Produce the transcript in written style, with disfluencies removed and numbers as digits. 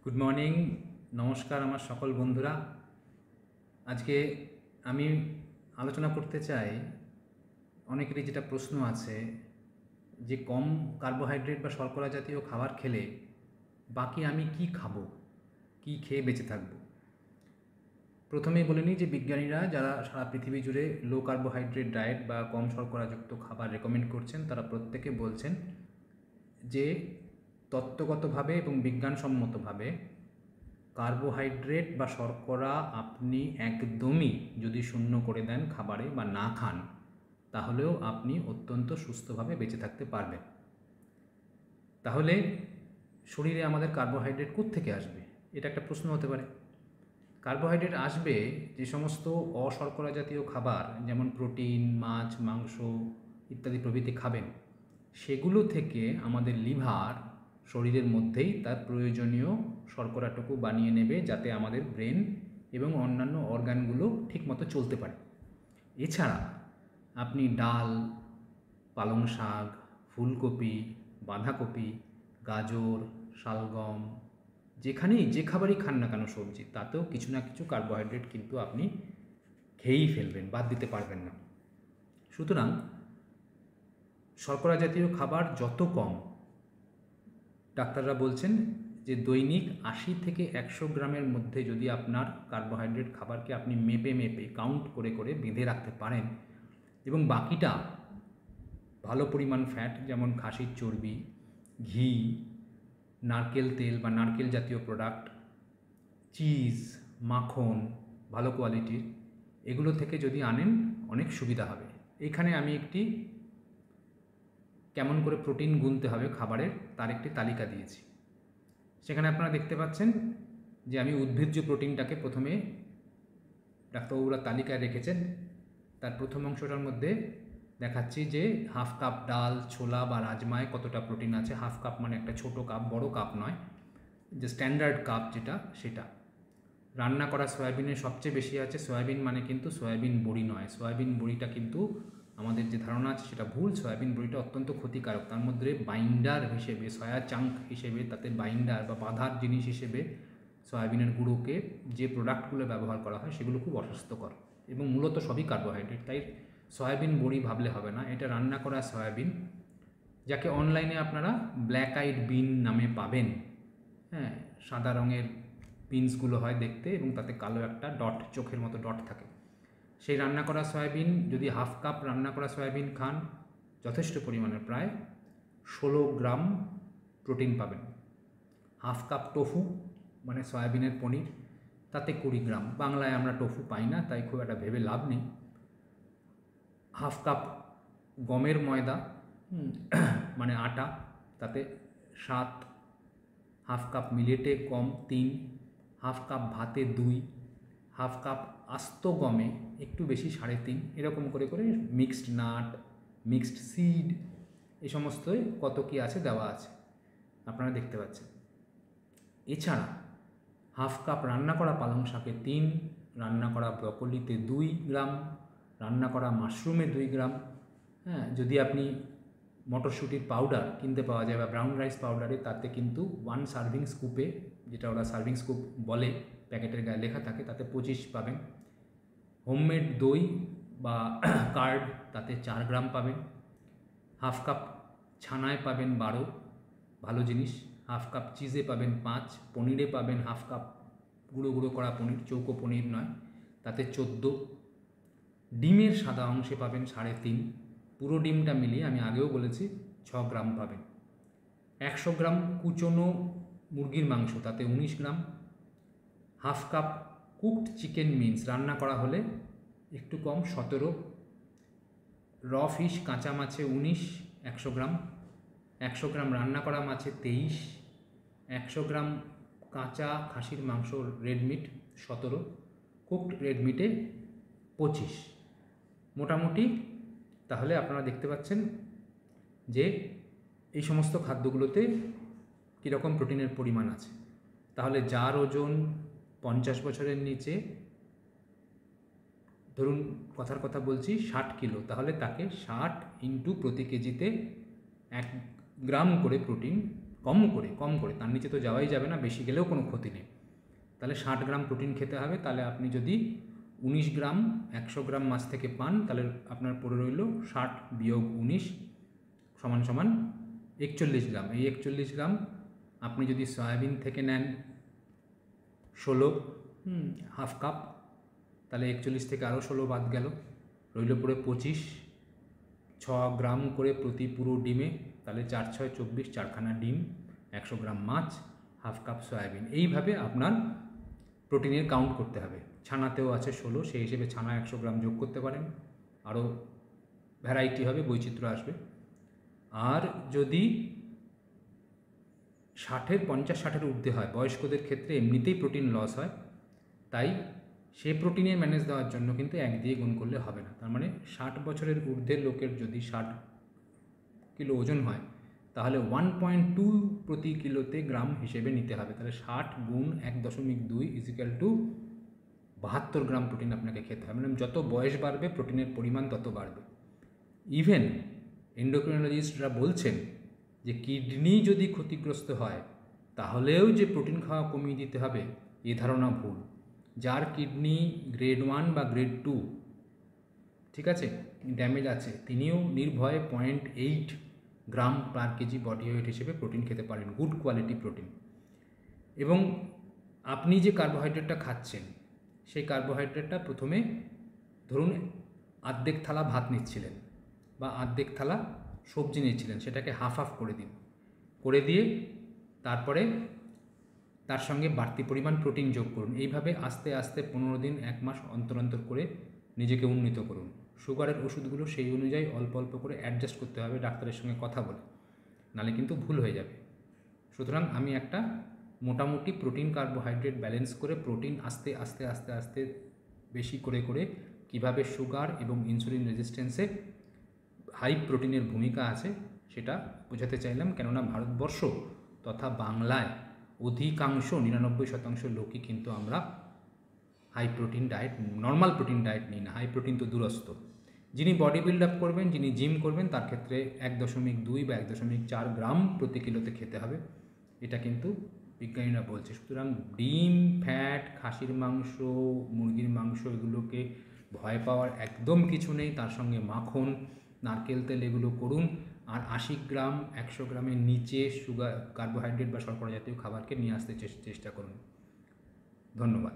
Good morning, নমস্কার আমার সকল বন্ধুরা। আজকে আমি আলোচনা করতে চাই, অনেকেরই যেটা প্রশ্ন আছে যে কম কার্বোহাইড্রেট বা শর্করা জাতীয় খাবার খেলে বাকি আমি কি খাবো, কি খেয়ে বেঁচে থাকবো। প্রথমেই বলে নিই যে বিজ্ঞানীরা যারা সারা পৃথিবী জুড়ে লো কার্বোহাইড্রেট ডায়েট বা কম শর্করাযুক্ত খাবার রেকমেন্ড করছেন, তারা প্রত্যেকে বলছেন যে তত্ত্বগতভাবে এবং বিজ্ঞানসম্মতভাবে কার্বোহাইড্রেট বা শর্করা আপনি একদমই যদি শূন্য করে দেন খাবারে বা না খান, তাহলেও আপনি অত্যন্ত সুস্থভাবে বেঁচে থাকতে পারবেন। তাহলে শরীরে আমাদের কার্বোহাইড্রেট কোত্থেকে আসবে, এটা একটা প্রশ্ন হতে পারে। কার্বোহাইড্রেট আসবে যে সমস্ত অশর্করা জাতীয় খাবার, যেমন প্রোটিন, মাছ, মাংস ইত্যাদি প্রভৃতি খাবেন, সেগুলো থেকে আমাদের লিভার শরীরের মধ্যেই তার প্রয়োজনীয় শর্করাটুকু বানিয়ে নেবে, যাতে আমাদের ব্রেন এবং অন্যান্য অর্গানগুলো ঠিকমতো চলতে পারে। এছাড়া আপনি ডাল, পালং শাক, ফুলকপি, বাঁধাকপি, গাজর, শালগম, যেখানেই যে খাবারই খান না কেন সবজি, তাতেও কিছু না কিছু কার্বোহাইড্রেট কিন্তু আপনি খেয়েই ফেলবেন, বাদ দিতে পারবেন না। সুতরাং শর্করা জাতীয় খাবার যত কম, ডাক্তাররা বলছেন যে দৈনিক 80 থেকে 100 গ্রামের মধ্যে যদি আপনার কার্বোহাইড্রেট খাবারকে আপনি মেপে মেপে কাউন্ট করে করে বেঁধে রাখতে পারেন, এবং বাকিটা ভালো পরিমাণ ফ্যাট, যেমন খাসির চর্বি, ঘি, নারকেল তেল বা নারকেল জাতীয় প্রোডাক্ট, চিজ, মাখন ভালো কোয়ালিটির, এগুলো থেকে যদি আনেন অনেক সুবিধা হবে। এখানে আমি একটি কেমন করে প্রোটিন গুনতে হবে খাবারের তার একটি তালিকা দিয়েছি। সেখানে আপনারা দেখতে পাচ্ছেন যে আমি উদ্ভিজ্জ প্রোটিনটাকে প্রথমে ডাক্তারবাবুরা তালিকায় রেখেছেন। তার প্রথম অংশটার মধ্যে দেখাচ্ছি যে হাফ কাপ ডাল, ছোলা বা রাজমায় কতটা প্রোটিন আছে। হাফ কাপ মানে একটা ছোটো কাপ, বড় কাপ নয়, যে স্ট্যান্ডার্ড কাপ যেটা, সেটা। রান্না করা সয়াবিনের সবচেয়ে বেশি আছে। সয়াবিন মানে কিন্তু সয়াবিন বড়ি নয়। সয়াবিন বড়িটা কিন্তু আমাদের যে ধারণা আছে সেটা ভুল। সয়াবিন বড়িটা অত্যন্ত ক্ষতিকারক। তার মধ্যে বাইন্ডার হিসেবে, সয়া চাঙ্ক হিসেবে, তাতে বাইন্ডার বা বাঁধার জিনিস হিসেবে সয়াবিনের গুঁড়োকে যে প্রোডাক্টগুলো ব্যবহার করা হয় সেগুলো খুব অস্বাস্থ্যকর এবং মূলত সবই কার্বোহাইড্রেট। তাই সয়াবিন বড়ি ভাবলে হবে না, এটা রান্না করা সয়াবিন, যাকে অনলাইনে আপনারা ব্ল্যাক আইড বিন নামে পাবেন। হ্যাঁ, সাদা রঙের বিনসগুলো হয় দেখতে, এবং তাতে কালো একটা ডট, চোখের মতো ডট থাকে। সেই রান্না করা সয়াবিন, যদি হাফ কাপ রান্না করা সয়াবিন খান, যথেষ্ট পরিমাণে প্রায় 16 গ্রাম প্রোটিন পাবেন। হাফ কাপ টোফু মানে সয়াবিনের পনির, তাতে 20 গ্রাম। বাংলায় আমরা টোফু পাই না, তাই খুব একটা ভেবে লাভ নেই। হাফ কাপ গমের ময়দা মানে আটা, তাতে 7। হাফ কাপ মিলেটে কম 3, হাফ কাপ ভাতে 2, হাফ কাপ আস্ত গমে একটু বেশি 3.5, এরকম করে করে মিক্সড নাট, মিক্সড সিড, এই সমস্ত কত কী আছে দেওয়া আছে, আপনারা দেখতে পাচ্ছেন। এছাড়া হাফ কাপ রান্না করা পালং শাকে 3, রান্না করা ব্রকলিতে 2 গ্রাম, রান্না করা মাশরুমে 2 গ্রাম। হ্যাঁ, যদি আপনি মটরশুঁটির পাউডার কিনতে পাওয়া যায় বা ব্রাউন রাইস পাউডারে, তাতে কিন্তু 1 সার্ভিং স্কুপে, যেটা ওরা সার্ভিং স্কুপ বলে, প্যাকেটের গায়ে লেখা থাকে, তাতে 25 পাবেন। হোমমেড দই বা কার্ড, তাতে 4 গ্রাম পাবেন। হাফ কাপ ছানায় পাবেন 12, ভালো জিনিস। হাফ কাপ চিজে পাবেন 5, পনিরে পাবেন হাফ কাপ গুঁড়ো গুঁড়ো করা পনির, চৌকো পনির নয়, তাতে 14। ডিমের সাদা অংশে পাবেন 3.5, পুরো ডিমটা মিলিয়ে আমি আগেও বলেছি 6 গ্রাম পাবেন। 100 গ্রাম কুচনো মুরগির মাংস, তাতে 19 গ্রাম। Half cup cooked chicken means, রান্না করা হলে একটু কম, 17। র ফিশ কাঁচা মাছে 19, 100 গ্রাম। 100 গ্রাম রান্না করা মাছে 23। 100 গ্রাম কাঁচা খাসির মাংস রেড মিট 17, কুকড রেড মিটে 25। মোটামুটি তাহলে আপনারা দেখতে পাচ্ছেন যে এই সমস্ত খাদ্যগুলোতে কীরকম প্রোটিনের পরিমাণ আছে। তাহলে যার ওজন 50 বছরের নিচে, ধরুন কথার কথা বলছি 60 কিলো, তাহলে তাকে 60 ইন্টু প্রতি কেজিতে 1 গ্রাম করে প্রোটিন কম করে, তার নিচে তো যাওয়াই যাবে না, বেশি গেলেও কোনো ক্ষতি নেই। তাহলে 60 গ্রাম প্রোটিন খেতে হবে। তাহলে আপনি যদি 19 গ্রাম 100 গ্রাম মাছ থেকে পান, তাহলে আপনার পড়ে রইল 60 বিয়োগ 19 সমান সমান 41 গ্রাম। এই 41 গ্রাম আপনি যদি সয়াবিন থেকে নেন 16 হাফ কাপ, তাহলে 41 থেকে আরও 16 বাদ গেল, রইল পড়ে 25, 6 গ্রাম করে প্রতি পুরো ডিমে, তাহলে 4 6 24, 4খানা ডিম, 100 গ্রাম মাছ, হাফ কাপ সয়াবিন। এইভাবে আপনার প্রোটিনের কাউন্ট করতে হবে। ছানাতেও আছে 16, সেই হিসেবে ছানা 100 গ্রাম যোগ করতে পারেন, আরও ভ্যারাইটি হবে, বৈচিত্র্য আসবে। আর যদি 50-60-এর ঊর্ধ্বে হয়, বয়স্কদের ক্ষেত্রে এমনিতেই প্রোটিন লস হয়, তাই সে প্রোটিনের ম্যানেজ দেওয়ার জন্য কিন্তু 1 দিয়ে গুণ করলে হবে না। তার মানে 60 বছরের ঊর্ধ্বের লোকের যদি 60 কিলো ওজন হয়, তাহলে 1.2 প্রতি কিলোতে গ্রাম হিসেবে নিতে হবে। তাহলে 60 গুণ 1.2 = 72 গ্রাম প্রোটিন আপনাকে খেতে হবে। মানে যত বয়স বাড়বে প্রোটিনের পরিমাণ তত বাড়বে। ইভেন এন্ডোক্রিনোলজিস্টরা বলছেন যে কিডনি যদি ক্ষতিগ্রস্ত হয় তাহলেও যে প্রোটিন খাওয়া কমিয়ে দিতে হবে, এ ধারণা ভুল। যার কিডনি গ্রেড 1 বা গ্রেড 2 ঠিক আছে ড্যামেজ আছে, তিনিও নির্ভয়ে 0.8 গ্রাম পার কেজি বডি ওয়েট হিসেবে প্রোটিন খেতে পারেন, গুড কোয়ালিটি প্রোটিন। এবং আপনি যে কার্বোহাইড্রেটটা খাচ্ছেন, সেই কার্বোহাইড্রেটটা প্রথমে ধরুন অর্ধেক থালা ভাত নিচ্ছিলেন বা অর্ধেক থালা সবজি নিচ্ছিলেন, সেটাকে হাফ হাফ করে দিন, করে দিয়ে তারপরে তার সঙ্গে বাড়তি পরিমাণ প্রোটিন যোগ করুন। এইভাবে আস্তে আস্তে 15 দিন 1 মাস অন্তর অন্তর করে নিজেকে উন্নীত করুন। সুগারের ওষুধগুলো সেই অনুযায়ী অল্প অল্প করে অ্যাডজাস্ট করতে হবে ডাক্তারের সঙ্গে কথা বলে, নাহলে কিন্তু ভুল হয়ে যাবে। সুতরাং আমি একটা মোটামুটি প্রোটিন কার্বোহাইড্রেট ব্যালেন্স করে প্রোটিন আস্তে আস্তে আস্তে আস্তে বেশি করে করে কিভাবে সুগার এবং ইনসুলিন রেজিস্ট্যান্সে হাই প্রোটিনের ভূমিকা আছে সেটা বোঝাতে চাইলাম। কেননা ভারতবর্ষ তথা বাংলায় অধিকাংশ 99% লোকই কিন্তু আমরা high protein diet, normal protein diet নিই না, হাই প্রোটিন তো দূরস্থ। যিনি বডি বিল্ড আপ করবেন, যিনি জিম করবেন, তার ক্ষেত্রে 1.2 বা 1.4 গ্রাম প্রতি কিলোতে খেতে হবে, এটা কিন্তু বিজ্ঞানীরা বলছে। সুতরাং ডিম, ফ্যাট, খাসির মাংস, মুরগির মাংস এগুলোকে ভয় পাওয়ার একদম কিছু নেই। তার সঙ্গে মাখন, নারকেল তেল এগুলো করুন। আর 80 গ্রাম 100 গ্রামের নিচে সুগার, কার্বোহাইড্রেট বা শর্করা জাতীয় খাবারকে নিয়ে আসতে চেষ্টা করুন। ধন্যবাদ।